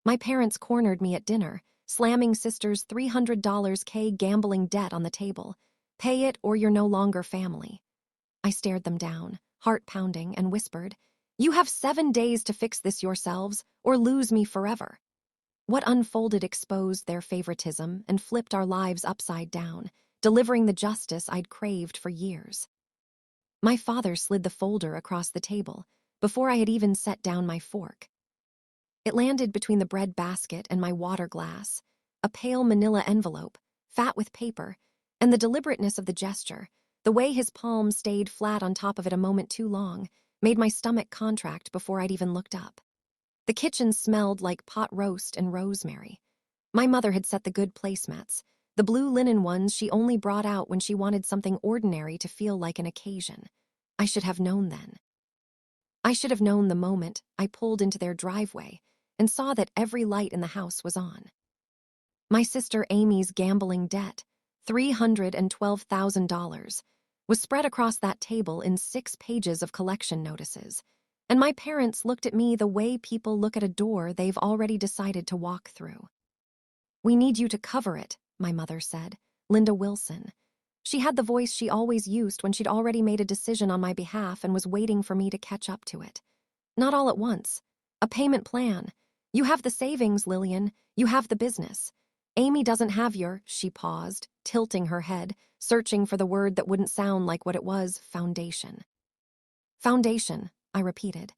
My parents cornered me at dinner, slamming sister's $300 gambling debt on the table. Pay it or you're no longer family. I stared them down, heart pounding, and whispered, "You have 7 days to fix this yourselves or lose me forever." What unfolded exposed their favoritism and flipped our lives upside down, delivering the justice I'd craved for years. My father slid the folder across the table before I had even set down my fork. It landed between the bread basket and my water glass, a pale manila envelope, fat with paper, and the deliberateness of the gesture, the way his palm stayed flat on top of it a moment too long, made my stomach contract before I'd even looked up. The kitchen smelled like pot roast and rosemary. My mother had set the good placemats, the blue linen ones she only brought out when she wanted something ordinary to feel like an occasion. I should have known then. I should have known the moment I pulled into their driveway and saw that every light in the house was on. My sister Amy's gambling debt, $312,000, was spread across that table in 6 pages of collection notices, and my parents looked at me the way people look at a door they've already decided to walk through. "We need you to cover it," my mother said, Linda Wilson. She had the voice she always used when she'd already made a decision on my behalf and was waiting for me to catch up to it. "Not all at once. A payment plan. You have the savings, Lillian. You have the business. Amy doesn't have your—" She paused, tilting her head, searching for the word that wouldn't sound like what it was, foundation. "Foundation," I repeated.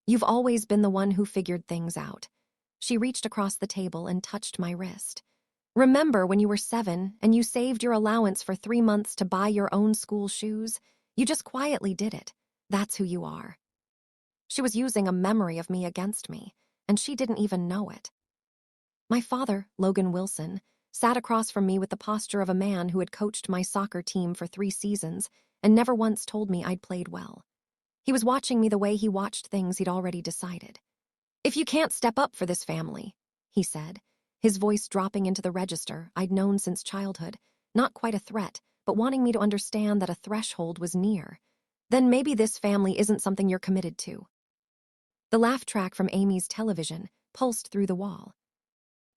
"You've always been the one who figured things out." She reached across the table and touched my wrist. "Remember when you were 7 and you saved your allowance for 3 months to buy your own school shoes? You just quietly did it. That's who you are." She was using a memory of me against me, and she didn't even know it. My father, Logan Wilson, sat across from me with the posture of a man who had coached my soccer team for 3 seasons and never once told me I'd played well. He was watching me the way he watched things he'd already decided. "If you can't step up for this family," he said, his voice dropping into the register I'd known since childhood, not quite a threat, but wanting me to understand that a threshold was near, "then maybe this family isn't something you're committed to." The laugh track from Amy's television pulsed through the wall.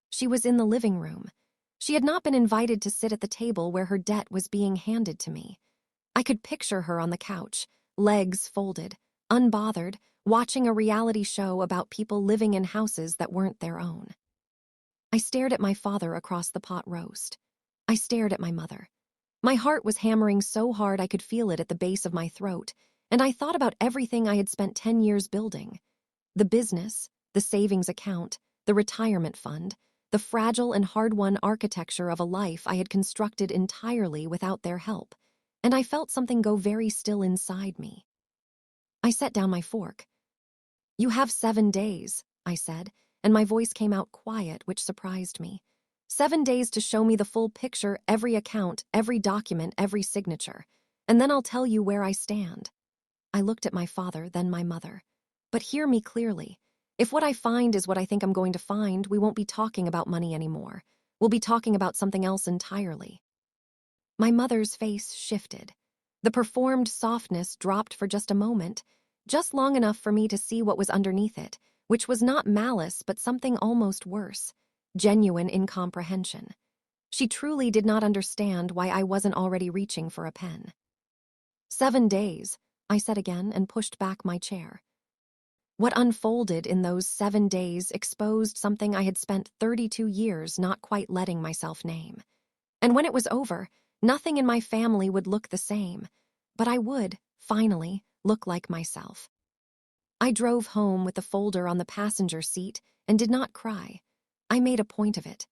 She was in the living room. She had not been invited to sit at the table where her debt was being handed to me. I could picture her on the couch, legs folded, unbothered, watching a reality show about people living in houses that weren't their own. I stared at my father across the pot roast. I stared at my mother. My heart was hammering so hard I could feel it at the base of my throat, and I thought about everything I had spent 10 years building. The business, the savings account, the retirement fund, the fragile and hard-won architecture of a life I had constructed entirely without their help, and I felt something go very still inside me. I set down my fork. "You have 7 days," I said, and my voice came out quiet, which surprised me. 7 days to show me the full picture, every account, every document, every signature, and then I'll tell you where I stand. I looked at my father, then my mother. "But hear me clearly. If what I find is what I think I'm going to find, we won't be talking about money anymore. We'll be talking about something else entirely." My mother's face shifted. The performed softness dropped for just a moment, just long enough for me to see what was underneath it, which was not malice but something almost worse, genuine incomprehension. She truly did not understand why I wasn't already reaching for a pen. 7 days, I said again and pushed back my chair. What unfolded in those 7 days exposed something I had spent 32 years not quite letting myself name. And when it was over, nothing in my family would look the same, but I would, finally, look like myself. I drove home with the folder on the passenger seat and did not cry. I made a point of it.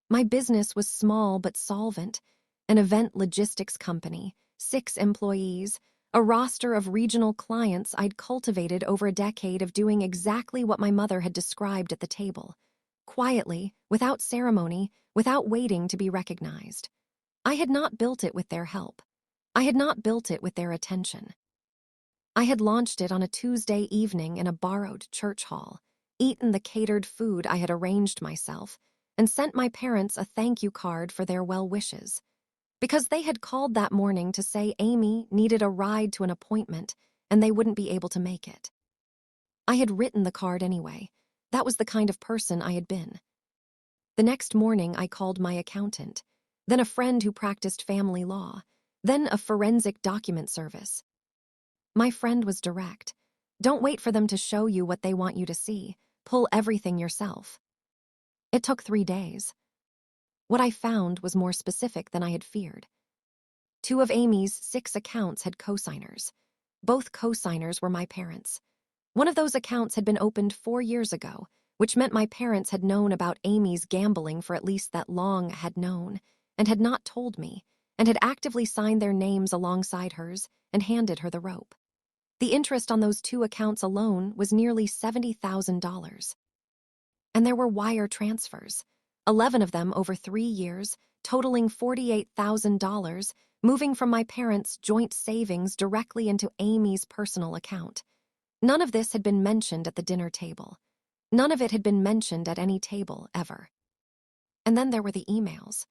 My business was small but solvent, an event logistics company, 6 employees, a roster of regional clients I'd cultivated over a decade of doing exactly what my mother had described at the table. Quietly, without ceremony, without waiting to be recognized. I had not built it with their help. I had not built it with their attention. I had launched it on a Tuesday evening in a borrowed church hall, eaten the catered food I had arranged myself, and sent my parents a thank you card for their well wishes. Because they had called that morning to say Amy needed a ride to an appointment and they wouldn't be able to make it. I had written the card anyway, That was the kind of person I had been. The next morning, I called my accountant, then a friend who practiced family law, then a forensic document service. My friend was direct. Don't wait for them to show you what they want you to see. Pull everything yourself. It took 3 days. What I found was more specific than I had feared. 2 of Amy's 6 accounts had cosigners. Both cosigners were my parents. One of those accounts had been opened 4 years ago, which meant my parents had known about Amy's gambling for at least that long, had known, and had not told me, and had actively signed their names alongside hers and handed her the rope. The interest on those 2 accounts alone was nearly $70,000. And there were wire transfers, 11 of them over 3 years, totaling $48,000, moving from my parents' joint savings directly into Amy's personal account. None of this had been mentioned at the dinner table. None of it had been mentioned at any table, ever. And then there were the emails.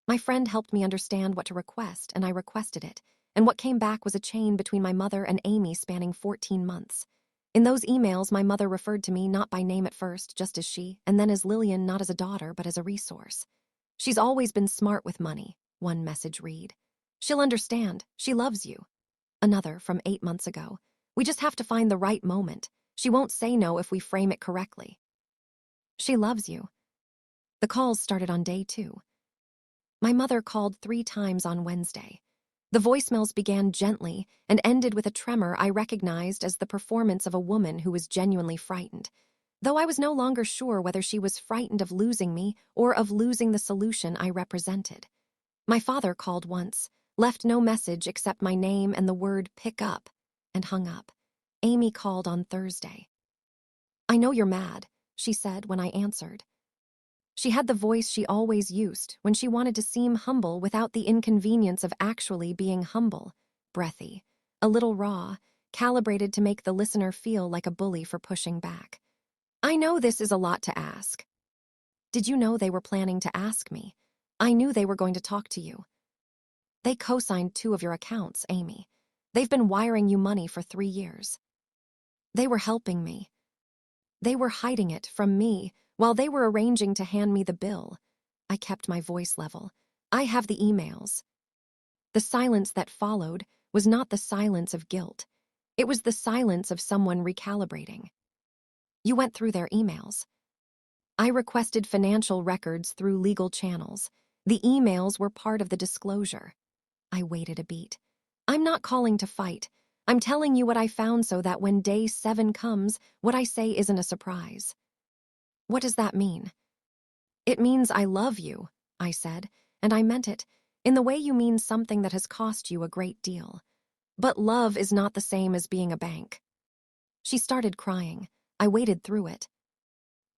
My friend helped me understand what to request, and I requested it, and what came back was a chain between my mother and Amy spanning 14 months. In those emails, my mother referred to me not by name at first, just as she, and then as Lillian, not as a daughter, but as a resource. She's always been smart with money, one message read. She'll understand. She loves you. Another, from 8 months ago. We just have to find the right moment. She won't say no if we frame it correctly. She loves you. The calls started on day 2. My mother called 3 times on Wednesday. The voicemails began gently and ended with a tremor I recognized as the performance of a woman who was genuinely frightened, though I was no longer sure whether she was frightened of losing me or of losing the solution I represented. My father called once, left no message except my name and the word "pick up," and hung up. Amy called on Thursday. "I know you're mad," she said when I answered. She had the voice she always used when she wanted to seem humble without the inconvenience of actually being humble, breathy, a little raw, calibrated to make the listener feel like a bully for pushing back. "I know this is a lot to ask." "Did you know they were planning to ask me? I knew they were going to talk to you. They co-signed 2 of your accounts, Amy. They've been wiring you money for 3 years. They were helping me. They were hiding it from me while they were arranging to hand me the bill." I kept my voice level. "I have the emails." The silence that followed was not the silence of guilt. It was the silence of someone recalibrating. "You went through their emails." I requested financial records through legal channels. The emails were part of the disclosure. I waited a beat. "I'm not calling to fight. I'm telling you what I found so that when day 7 comes, what I say isn't a surprise." "What does that mean?" "It means I love you," I said, and I meant it, in the way you mean something that has cost you a great deal. But love is not the same as being a bank. She started crying. I waded through it.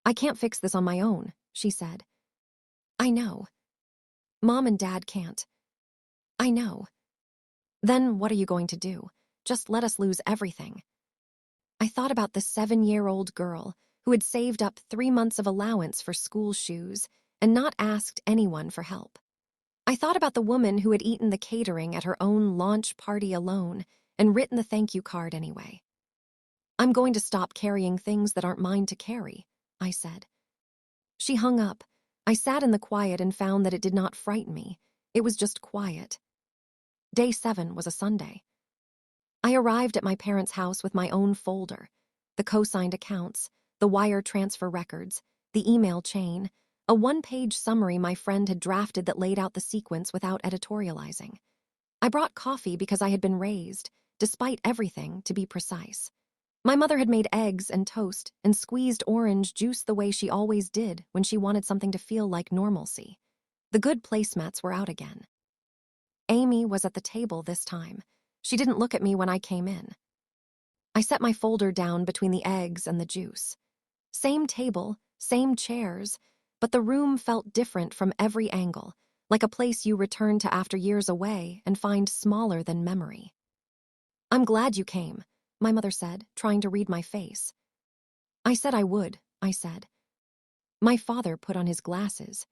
"I can't fix this on my own," she said. "I know. Mom and Dad can't." "I know." "Then what are you going to do? Just let us lose everything." I thought about the 7-year-old girl who had saved up 3 months of allowance for school shoes and not asked anyone for help. I thought about the woman who had eaten the catering at her own launch party alone and written the thank you card anyway. "I'm going to stop carrying things that aren't mine to carry," I said. She hung up. I sat in the quiet and found that it did not frighten me. It was just quiet. Day 7 was a Sunday. I arrived at my parents' house with my own folder, the co-signed accounts, the wire transfer records, the email chain, a 1-page summary my friend had drafted that laid out the sequence without editorializing. I brought coffee because I had been raised, despite everything, to be precise. My mother had made eggs and toast and squeezed orange juice the way she always did when she wanted something to feel like normalcy. The good placemats were out again. Amy was at the table this time. She didn't look at me when I came in. I set my folder down between the eggs and the juice. Same table, same chairs, but the room felt different from every angle, like a place you return to after years away and find smaller than memory. "I'm glad you came," my mother said, trying to read my face. "I said I would," I said. My father put on his glasses.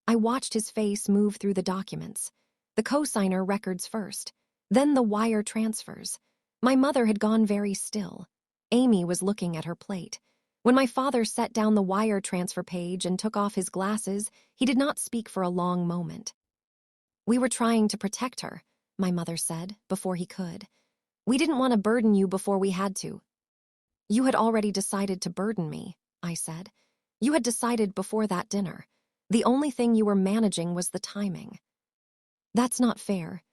I watched his face move through the documents, the co-signer records first, then the wire transfers. My mother had gone very still. Amy was looking at her plate. When my father set down the wire transfer page and took off his glasses, he did not speak for a long moment. "We were trying to protect her," my mother said, before he could. "We didn't want to burden you before we had to." "You had already decided to burden me," I said. "You had decided before that dinner. The only thing you were managing was the timing." "That's not fair."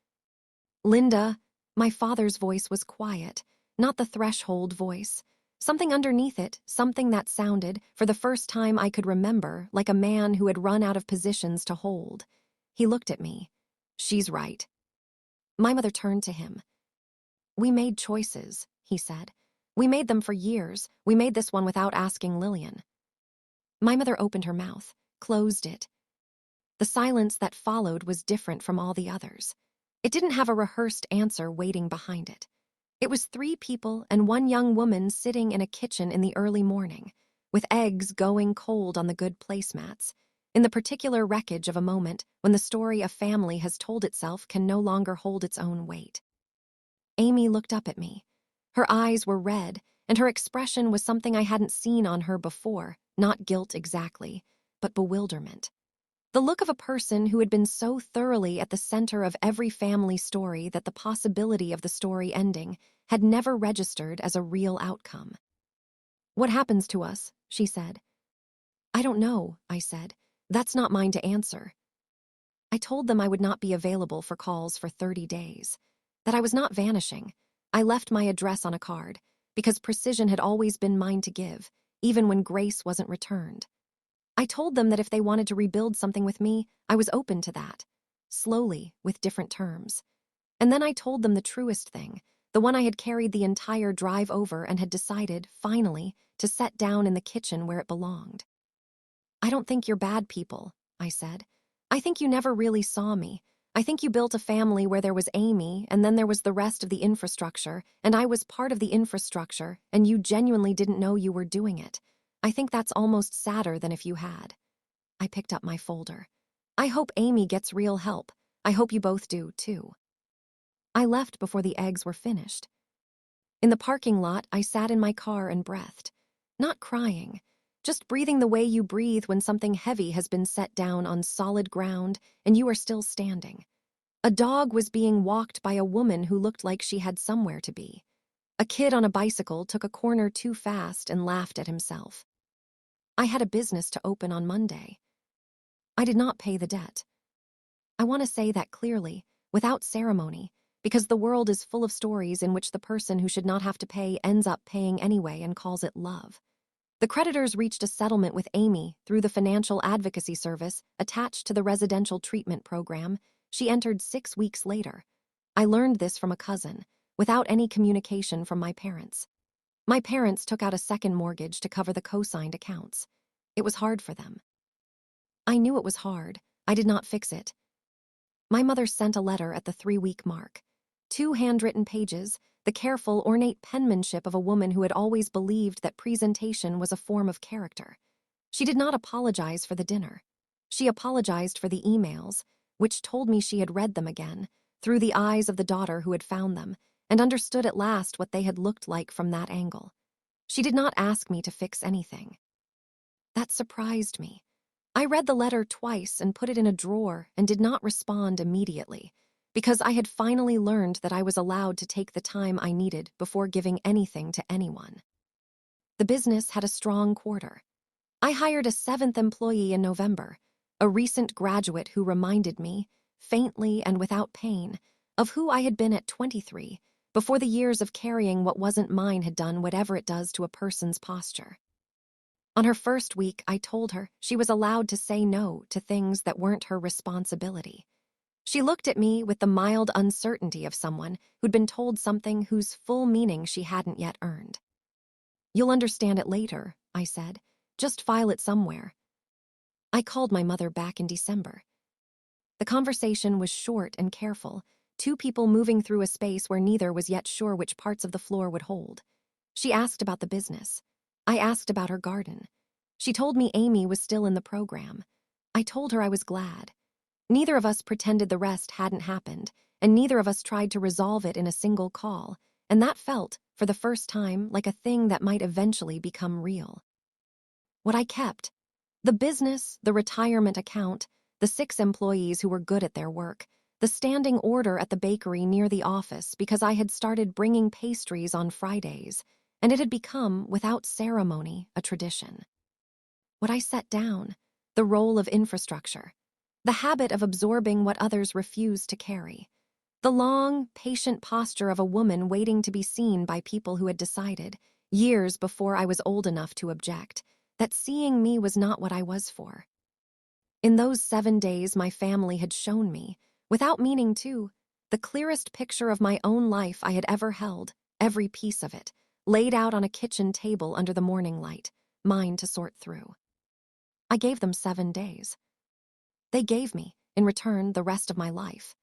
"Linda," my father's voice was quiet, not the threshold voice. Something underneath it, something that sounded, for the first time I could remember, like a man who had run out of positions to hold. He looked at me. "She's right." My mother turned to him. "We made choices," he said. "We made them for years. We made this one without asking Lillian." My mother opened her mouth, closed it. The silence that followed was different from all the others. It didn't have a rehearsed answer waiting behind it. It was 3 people and 1 young woman sitting in a kitchen in the early morning, with eggs going cold on the good placemats, in the particular wreckage of a moment when the story a family has told itself can no longer hold its own weight. Amy looked up at me. Her eyes were red, and her expression was something I hadn't seen on her before, not guilt exactly, but bewilderment. The look of a person who had been so thoroughly at the center of every family story that the possibility of the story ending had never registered as a real outcome. "What happens to us?" she said. "I don't know," I said. "That's not mine to answer." I told them I would not be available for calls for 30 days, that I was not vanishing. I left my address on a card, because precision had always been mine to give, even when grace wasn't returned. I told them that if they wanted to rebuild something with me, I was open to that, slowly, with different terms. And then I told them the truest thing, the one I had carried the entire drive over and had decided, finally, to set down in the kitchen where it belonged. "I don't think you're bad people," I said. "I think you never really saw me. I think you built a family where there was Amy, and then there was the rest of the infrastructure, and I was part of the infrastructure, and you genuinely didn't know you were doing it. I think that's almost sadder than if you had." I picked up my folder. "I hope Amy gets real help. I hope you both do, too." I left before the eggs were finished. In the parking lot, I sat in my car and breathed. Not crying, just breathing the way you breathe when something heavy has been set down on solid ground and you are still standing. A dog was being walked by a woman who looked like she had somewhere to be. A kid on a bicycle took a corner too fast and laughed at himself. I had a business to open on Monday. I did not pay the debt. I want to say that clearly, without ceremony, because the world is full of stories in which the person who should not have to pay ends up paying anyway and calls it love. The creditors reached a settlement with Amy through the financial advocacy service attached to the residential treatment program she entered 6 weeks later. I learned this from a cousin, without any communication from my parents. My parents took out a second mortgage to cover the co-signed accounts. It was hard for them. I knew it was hard. I did not fix it. My mother sent a letter at the 3-week mark. 2 handwritten pages, the careful, ornate penmanship of a woman who had always believed that presentation was a form of character. She did not apologize for the dinner. She apologized for the emails, which told me she had read them again, through the eyes of the daughter who had found them, and understood at last what they had looked like from that angle. She did not ask me to fix anything. That surprised me. I read the letter twice and put it in a drawer and did not respond immediately, because I had finally learned that I was allowed to take the time I needed before giving anything to anyone. The business had a strong quarter. I hired a 7th employee in November, a recent graduate who reminded me, faintly and without pain, of who I had been at 23, before the years of carrying what wasn't mine had done whatever it does to a person's posture. On her first week, I told her she was allowed to say no to things that weren't her responsibility. She looked at me with the mild uncertainty of someone who'd been told something whose full meaning she hadn't yet earned. "You'll understand it later," I said. "Just file it somewhere." I called my mother back in December. The conversation was short and careful, 2 people moving through a space where neither was yet sure which parts of the floor would hold. She asked about the business. I asked about her garden. She told me Amy was still in the program. I told her I was glad. Neither of us pretended the rest hadn't happened, and neither of us tried to resolve it in a single call, and that felt, for the first time, like a thing that might eventually become real. What I kept: the business, the retirement account, the 6 employees who were good at their work, the standing order at the bakery near the office because I had started bringing pastries on Fridays, and it had become, without ceremony, a tradition. What I set down: the role of infrastructure, the habit of absorbing what others refuse to carry, the long, patient posture of a woman waiting to be seen by people who had decided, years before I was old enough to object, that seeing me was not what I was for. In those 7 days, my family had shown me, without meaning to, the clearest picture of my own life I had ever held, every piece of it, laid out on a kitchen table under the morning light, mine to sort through. I gave them 7 days. They gave me, in return, the rest of my life.